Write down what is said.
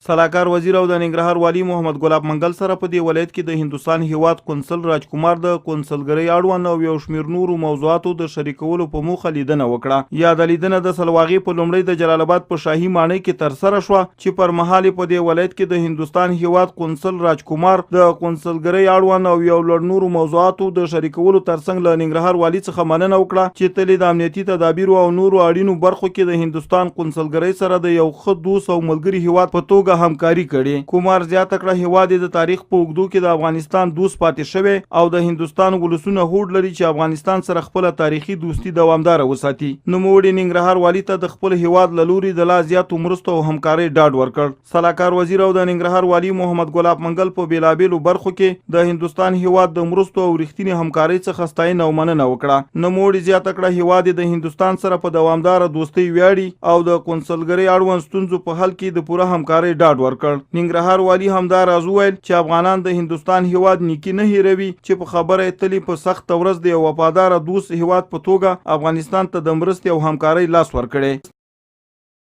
سلاکار وزیر او د ننګرهار والي محمد ګلاب منګل سره په دې ولایت کې د هندوستان هیواد قونسل راجکمار د قونسلګرۍ اړوند او یو شمېر نورو موضوعاتو د شریکولو په موخه لیدنه وکړه. یاده لیدنه د سلواغې په لومړۍ د جلال آباد په شاهي ماڼۍ کې ترسره شوه چې پر مهال په دې ولایت کې د هندوستان هیواد قونسل راجکمار د قونسلګرۍ اړوند او یو لړ نورو موضوعاتو د شریکولو ترڅنګ له ننګرهار والي څخه مننه وکړه چې تل د امنیتي تدابیرو او نورو اړینو برخو کې د هندوستان قونسلګرۍ سره د یو ښه دوست او ملګري هیواد په توګه همکاري کړي. کومار زیاته کړه هیواد د تاریخ په اوږدو کې د افغانستان دوست پاتې شوی او د هندوستان ولسونه هوډ لري چې افغانستان سره خپل تاریخي دوستي دوامداره وساتي. نوموړي ننګرهار والي ته د خپل هیواد له لوري د لا زیاتو مرستو او همکارۍ ډاډ ورکړ. سلاکار وزیر او د ننګرهار والي محمد ګلاب منګل په بیلابیلو برخو کې د هندوستان هیواد د مرستو او رښتینې همکارۍ څخه ستاینه او مننه وکړه. نوموړي زیاته کړه هیواد د هندوستان سره په دوامداره دوستۍ ویاړي او د قونسلګرۍ اړوند ستونزو په حل کې د پوره همکارۍ ډاډ ورکړ. ننګرهار والي همدا راز وویل چې افغانان د هندوستان هیواد نیکي نه هیروي چې په خبره تلي په سخت ورځ د یو وفادار دوست هیواد په توګه افغانستان ته د مرستې او همکارۍ لاس ورکړي.